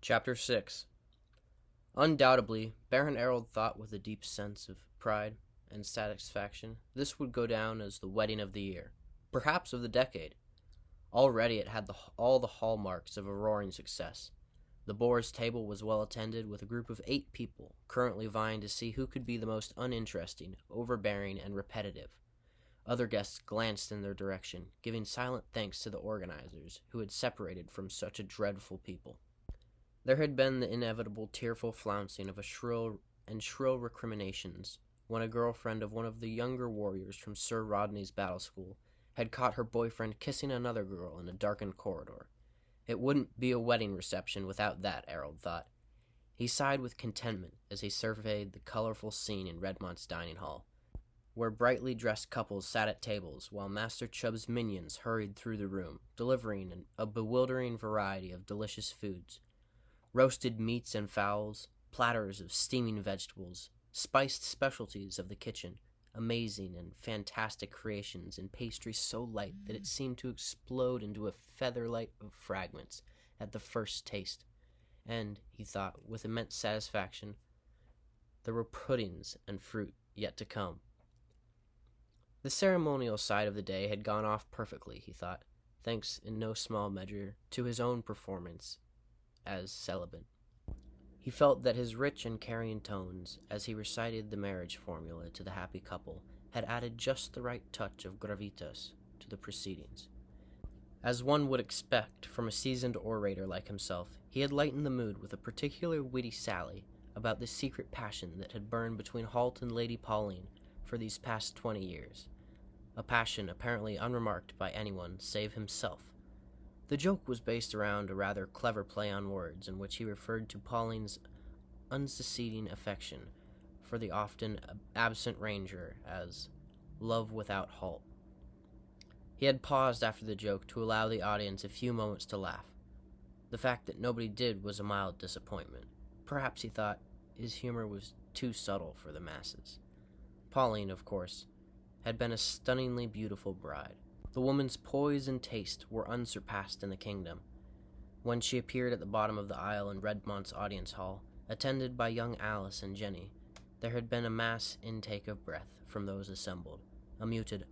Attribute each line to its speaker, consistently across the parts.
Speaker 1: Chapter 6. Undoubtedly, Baron Errol thought with a deep sense of pride and satisfaction this would go down as the wedding of the year, perhaps of the decade. Already it had all the hallmarks of a roaring success. The boar's table was well attended, with a group of 8 people currently vying to see who could be the most uninteresting, overbearing, and repetitive. Other guests glanced in their direction, giving silent thanks to the organizers who had separated from such a dreadful people. There had been the inevitable tearful flouncing of shrill recriminations when a girlfriend of one of the younger warriors from Sir Rodney's battle school had caught her boyfriend kissing another girl in a darkened corridor. It wouldn't be a wedding reception without that, Errol thought. He sighed with contentment as he surveyed the colorful scene in Redmont's dining hall, where brightly dressed couples sat at tables while Master Chubb's minions hurried through the room, delivering a bewildering variety of delicious foods. Roasted meats and fowls, platters of steaming vegetables, spiced specialties of the kitchen, amazing and fantastic creations in pastry so light that it seemed to explode into a featherlight of fragments at the first taste. And, he thought, with immense satisfaction, there were puddings and fruit yet to come. The ceremonial side of the day had gone off perfectly, he thought, thanks in no small measure to his own performance as celibate. He felt that his rich and carrying tones, as he recited the marriage formula to the happy couple, had added just the right touch of gravitas to the proceedings. As one would expect from a seasoned orator like himself, he had lightened the mood with a particular witty sally about the secret passion that had burned between Halt and Lady Pauline for these past 20 years, a passion apparently unremarked by anyone save himself. The joke was based around a rather clever play on words in which he referred to Pauline's unsucceeding affection for the often absent ranger as love without halt. He had paused after the joke to allow the audience a few moments to laugh. The fact that nobody did was a mild disappointment. Perhaps, he thought, his humor was too subtle for the masses. Pauline, of course, had been a stunningly beautiful bride. The woman's poise and taste were unsurpassed in the kingdom. When she appeared at the bottom of the aisle in Redmont's audience hall, attended by young Alice and Jenny, there had been a mass intake of breath from those assembled, a muted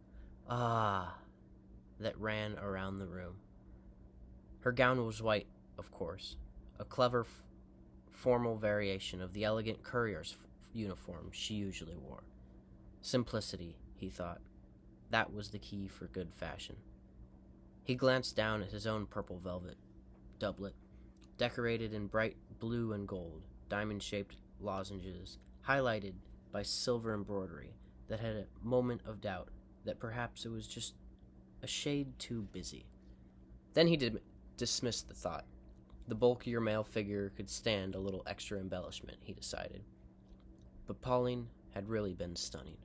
Speaker 1: "ah" that ran around the room. Her gown was white, of course, a clever, formal variation of the elegant courier's uniform she usually wore. Simplicity, he thought. That was the key for good fashion. He glanced down at his own purple velvet doublet, decorated in bright blue and gold, diamond-shaped lozenges, highlighted by silver embroidery that had a moment of doubt that perhaps it was just a shade too busy. Then he dismissed the thought. The bulkier male figure could stand a little extra embellishment, he decided. But Pauline had really been stunning.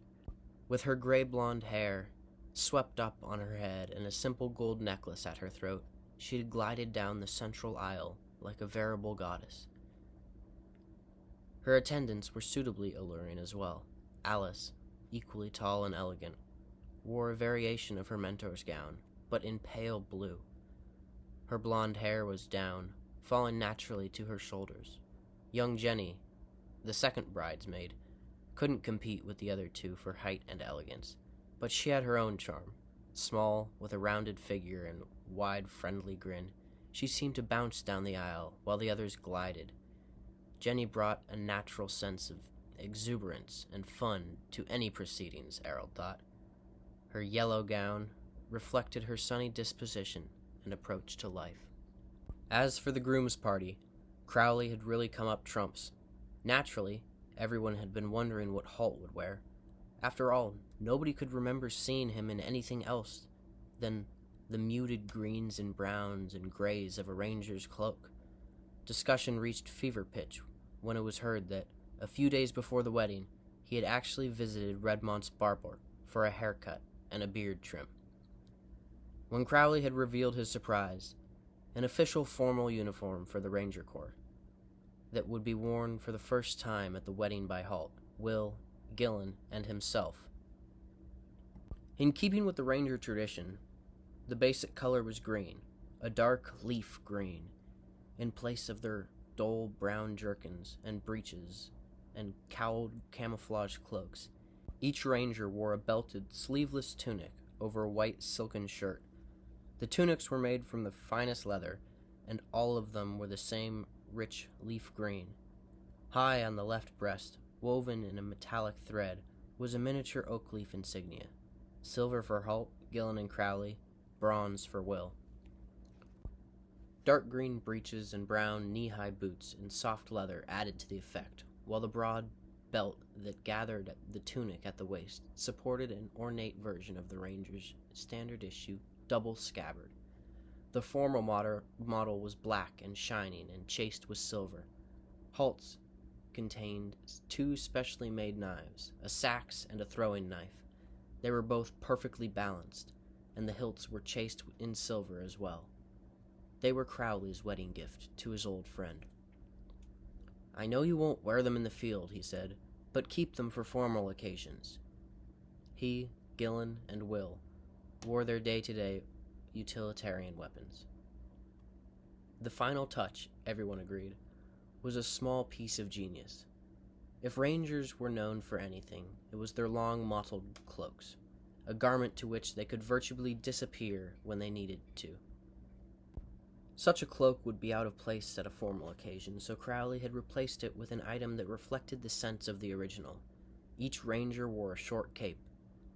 Speaker 1: With her gray blonde hair swept up on her head and a simple gold necklace at her throat, she had glided down the central aisle like a veritable goddess. Her attendants were suitably alluring as well. Alice, equally tall and elegant, wore a variation of her mentor's gown, but in pale blue. Her blonde hair was down, falling naturally to her shoulders. Young Jenny, the second bridesmaid, couldn't compete with the other two for height and elegance, but she had her own charm. Small, with a rounded figure and wide, friendly grin, she seemed to bounce down the aisle while the others glided. Jenny brought a natural sense of exuberance and fun to any proceedings, Errol thought. Her yellow gown reflected her sunny disposition and approach to life. As for the groom's party, Crowley had really come up trumps. Naturally, everyone had been wondering what Halt would wear. After all, nobody could remember seeing him in anything else than the muted greens and browns and grays of a ranger's cloak. Discussion reached fever pitch when it was heard that, a few days before the wedding, he had actually visited Redmont's barber for a haircut and a beard trim. When Crowley had revealed his surprise, an official formal uniform for the Ranger Corps that would be worn for the first time at the wedding by Halt, Will, Gillen, and himself. In keeping with the Ranger tradition, the basic color was green, a dark leaf green, in place of their dull brown jerkins and breeches and cowled camouflage cloaks. Each ranger wore a belted, sleeveless tunic over a white silken shirt. The tunics were made from the finest leather, and all of them were the same rich leaf green. High on the left breast, woven in a metallic thread, was a miniature oak leaf insignia. Silver for Halt, Gillen, and Crowley, bronze for Will. Dark green breeches and brown knee-high boots in soft leather added to the effect, while the broad belt that gathered the tunic at the waist supported an ornate version of the Ranger's standard-issue double scabbard. The formal model was black and shining and chased with silver. Halt's contained 2 specially made knives, a sax and a throwing knife. They were both perfectly balanced, and the hilts were chased in silver as well. They were Crowley's wedding gift to his old friend. "I know you won't wear them in the field," he said, "but keep them for formal occasions." He, Gillen, and Will wore their day-to-day utilitarian weapons. The final touch, everyone agreed, was a small piece of genius. If rangers were known for anything, it was their long mottled cloaks, a garment to which they could virtually disappear when they needed to. Such a cloak would be out of place at a formal occasion, so Crowley had replaced it with an item that reflected the sense of the original. Each ranger wore a short cape,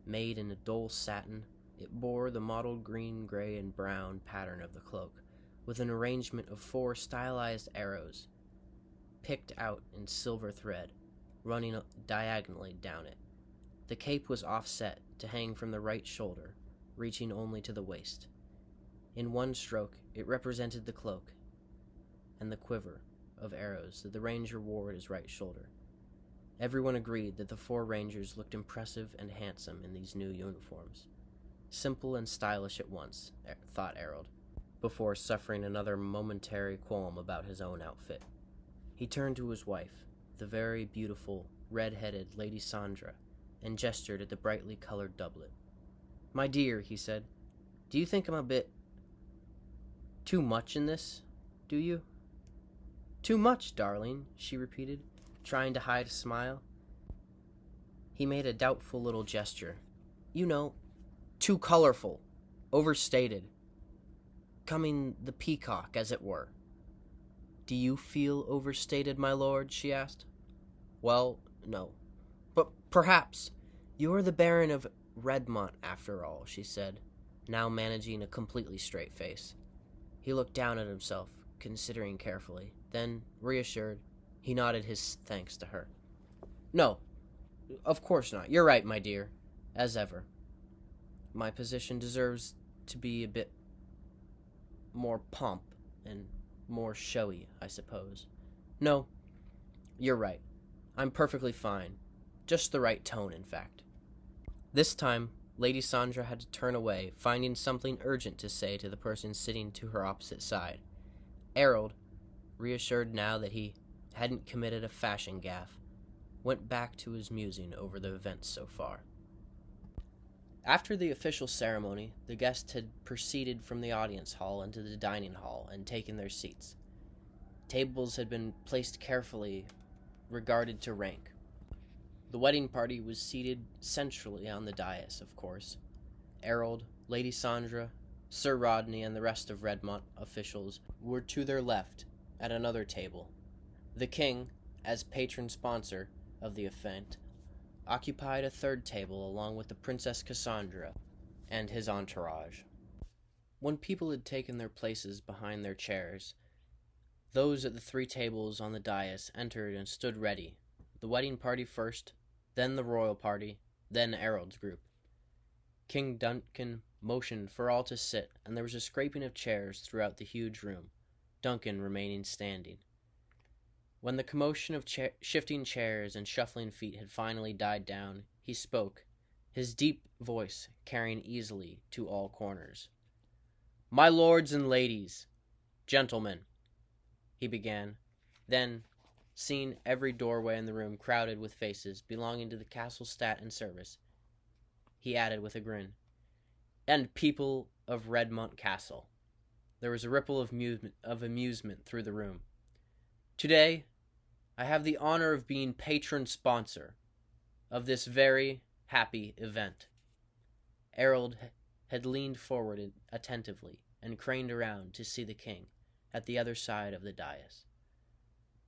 Speaker 1: made in a dull satin. It bore the mottled green, gray, and brown pattern of the cloak, with an arrangement of 4 stylized arrows, picked out in silver thread, running diagonally down it. The cape was offset to hang from the right shoulder, reaching only to the waist. In one stroke, it represented the cloak and the quiver of arrows that the ranger wore at his right shoulder. Everyone agreed that the 4 rangers looked impressive and handsome in these new uniforms. Simple and stylish at once, thought Harold, before suffering another momentary qualm about his own outfit. He turned to his wife, the very beautiful, red-headed Lady Sandra, and gestured at the brightly colored doublet. "My dear," he said, "do you think I'm a bit too much in this, do you?" "Too much, darling," she repeated, trying to hide a smile. He made a doubtful little gesture. "You know, too colorful, overstated, coming the peacock, as it were." "Do you feel overstated, my lord?" she asked. "Well, no. But perhaps you're the Baron of Redmont, after all," she said, now managing a completely straight face. He looked down at himself, considering carefully. Then, reassured, he nodded his thanks to her. "No, of course not. You're right, my dear, as ever. My position deserves to be a bit more pomp and more showy, I suppose. No, you're right. I'm perfectly fine. Just the right tone, in fact." This time, Lady Sandra had to turn away, finding something urgent to say to the person sitting to her opposite side. Harold, reassured now that he hadn't committed a fashion gaffe, went back to his musing over the events so far. After the official ceremony, the guests had proceeded from the audience hall into the dining hall and taken their seats. Tables had been placed carefully, regarded to rank. The wedding party was seated centrally on the dais, of course. Harold, Lady Sandra, Sir Rodney, and the rest of Redmont officials were to their left at another table. The king, as patron sponsor of the event, occupied a third table along with the Princess Cassandra and his entourage. When people had taken their places behind their chairs, those at the 3 tables on the dais entered and stood ready, the wedding party first, then the royal party, then Harold's group. King Duncan motioned for all to sit, and there was a scraping of chairs throughout the huge room, Duncan remaining standing. When the commotion of shifting chairs and shuffling feet had finally died down, he spoke, his deep voice carrying easily to all corners. "My lords and ladies, gentlemen," he began. Then, seeing every doorway in the room crowded with faces belonging to the castle stat and service, he added with a grin, "and people of Redmont Castle." There was a ripple of amusement through the room. Today, I have the honor of being patron sponsor of this very happy event. Harold had leaned forward attentively and craned around to see the king at the other side of the dais.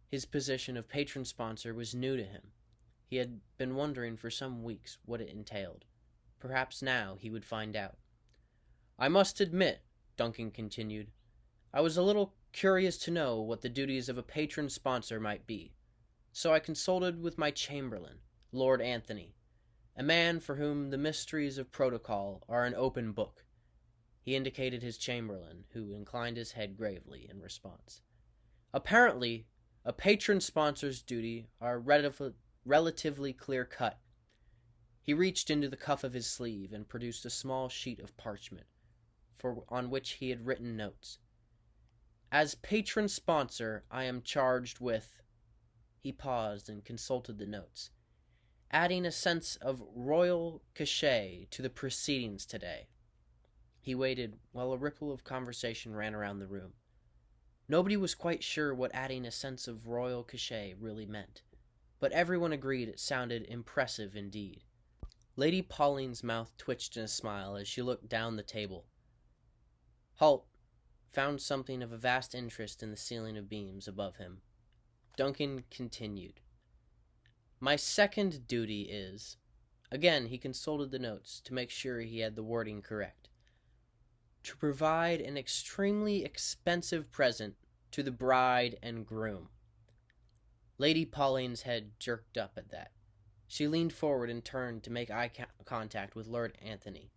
Speaker 1: His position of patron sponsor was new to him. He had been wondering for some weeks what it entailed. Perhaps now he would find out. I must admit, Duncan continued, I was a little curious to know what the duties of a patron sponsor might be, so I consulted with my chamberlain, Lord Anthony, a man for whom the mysteries of protocol are an open book. He indicated his chamberlain, who inclined his head gravely in response. Apparently, a patron sponsor's duties are relatively clear-cut. He reached into the cuff of his sleeve and produced a small sheet of parchment, on which he had written notes. As patron sponsor, I am charged with... He paused and consulted the notes. Adding a sense of royal cachet to the proceedings today. He waited while a ripple of conversation ran around the room. Nobody was quite sure what adding a sense of royal cachet really meant, but everyone agreed it sounded impressive indeed. Lady Pauline's mouth twitched in a smile as she looked down the table. Halt found something of a vast interest in the ceiling of beams above him. Duncan continued. My second duty is... Again, he consulted the notes to make sure he had the wording correct. To provide an extremely expensive present to the bride and groom. Lady Pauline's head jerked up at that. She leaned forward and turned to make eye contact with Lord Anthony.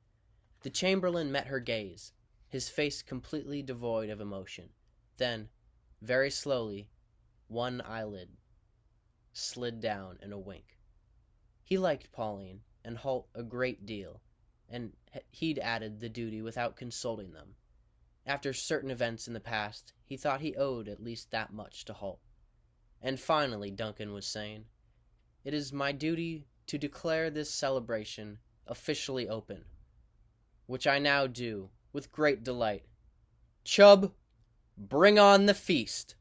Speaker 1: The chamberlain met her gaze, his face completely devoid of emotion. Then, very slowly, one eyelid slid down in a wink. He liked Pauline and Holt a great deal, and he'd added the duty without consulting them. After certain events in the past, he thought he owed at least that much to Holt. And finally, Duncan was saying, it is my duty to declare this celebration officially open, which I now do with great delight. Chubb, bring on the feast!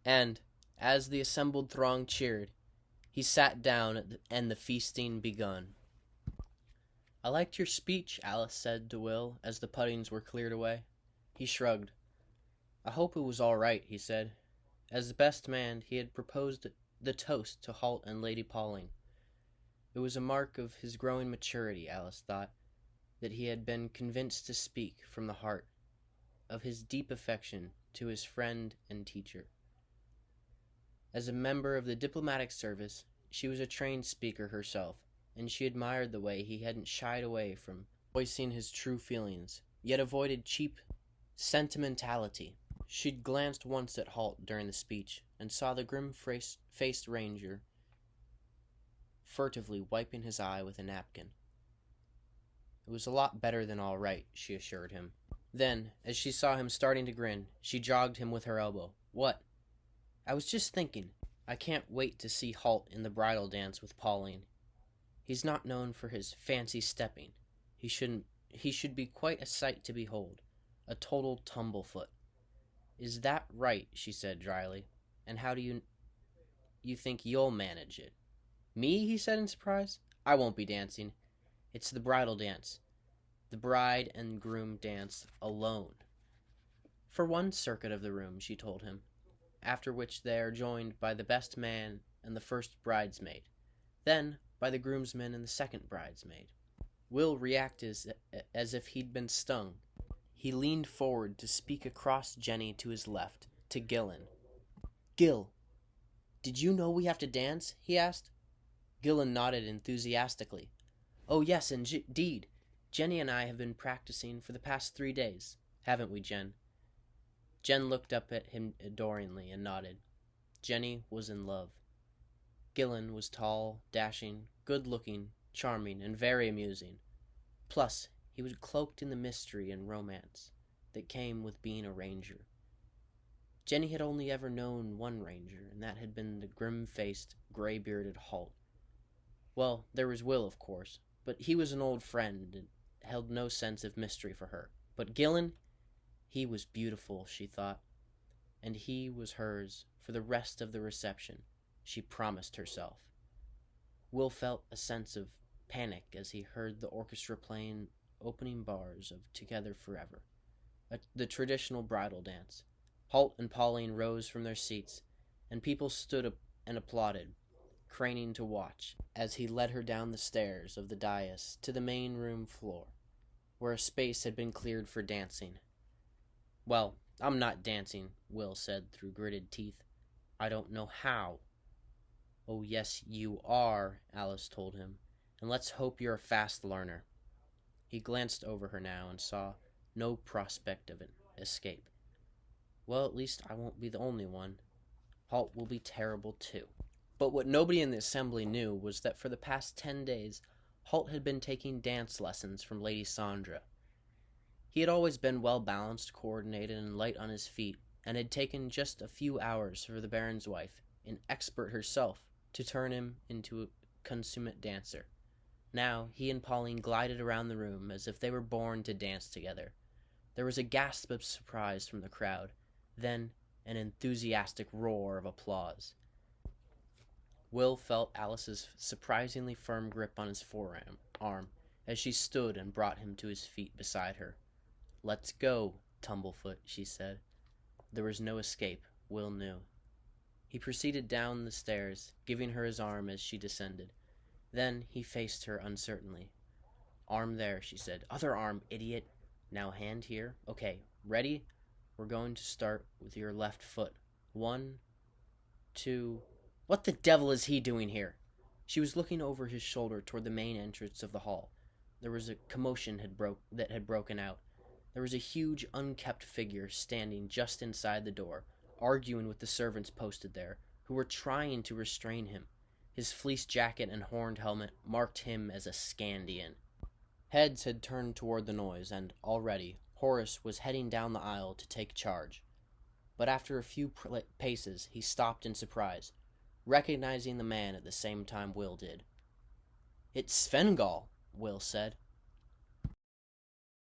Speaker 1: And, as the assembled throng cheered, he sat down and the feasting begun. I liked your speech, Alice said to Will as the puddings were cleared away. He shrugged. I hope it was all right, he said. As the best man, he had proposed the toast to Holt and Lady Pauline. It was a mark of his growing maturity, Alice thought, that he had been convinced to speak from the heart, of his deep affection to his friend and teacher. As a member of the diplomatic service, she was a trained speaker herself, and she admired the way he hadn't shied away from voicing his true feelings, yet avoided cheap sentimentality. She'd glanced once at Holt during the speech, and saw the grim-faced ranger furtively wiping his eye with a napkin. It was a lot better than all right, she assured him. Then, as she saw him starting to grin, she jogged him with her elbow. What? I was just thinking, I can't wait to see Holt in the bridal dance with Pauline. He's not known for his fancy stepping. He should be quite a sight to behold. A total tumblefoot. Is that right? She said dryly. And how do you think you'll manage it? Me? He said in surprise. I won't be dancing. It's the bridal dance. The bride and groom dance alone. For one circuit of the room, she told him, after which they are joined by the best man and the first bridesmaid, then by the groomsman and the second bridesmaid. Will reacted as if he'd been stung. He leaned forward to speak across Jenny to his left, to Gillen. Gil, did you know we have to dance? He asked. Gillen nodded enthusiastically. Oh, yes, indeed. Jenny and I have been practicing for the past 3 days. Haven't we, Jen? Jen looked up at him adoringly and nodded. Jenny was in love. Gillen was tall, dashing, good-looking, charming, and very amusing. Plus, he was cloaked in the mystery and romance that came with being a ranger. Jenny had only ever known one ranger, and that had been the grim-faced, gray-bearded Holt. Well, there was Will, of course, but he was an old friend and held no sense of mystery for her. But Gillen, he was beautiful, she thought. and he was hers for the rest of the reception, she promised herself. Will felt a sense of panic as he heard the orchestra playing opening bars of Together Forever, the traditional bridal dance. Holt and Pauline rose from their seats, and people stood up and applauded, craning to watch, as he led her down the stairs of the dais to the main room floor, where a space had been cleared for dancing. "Well, I'm not dancing," Will said through gritted teeth. "I don't know how." "Oh, yes, you are," Alice told him, "and let's hope you're a fast learner." He glanced over her now and saw no prospect of an escape. "Well, at least I won't be the only one. Holt will be terrible, too." But what nobody in the assembly knew was that for the past 10 days, Holt had been taking dance lessons from Lady Sandra. He had always been well-balanced, coordinated, and light on his feet, and had taken just a few hours for the Baron's wife, an expert herself, to turn him into a consummate dancer. Now, he and Pauline glided around the room as if they were born to dance together. There was a gasp of surprise from the crowd, then an enthusiastic roar of applause. Will felt Alice's surprisingly firm grip on his forearm as she stood and brought him to his feet beside her. "Let's go, Tumblefoot," she said. There was no escape, Will knew. He proceeded down the stairs, giving her his arm as she descended. Then he faced her uncertainly. "Arm there," she said. "Other arm, idiot. Now hand here. Okay, ready? We're going to start with your left foot. 1, 2... What the devil is he doing here?" She was looking over his shoulder toward the main entrance of the hall. There was a commotion that had broken out. There was a huge, unkept figure standing just inside the door, arguing with the servants posted there, who were trying to restrain him. His fleece jacket and horned helmet marked him as a Scandian. Heads had turned toward the noise, and, already, Horace was heading down the aisle to take charge. But after a few paces, he stopped in surprise, recognizing the man at the same time Will did. "It's Svengal," Will said.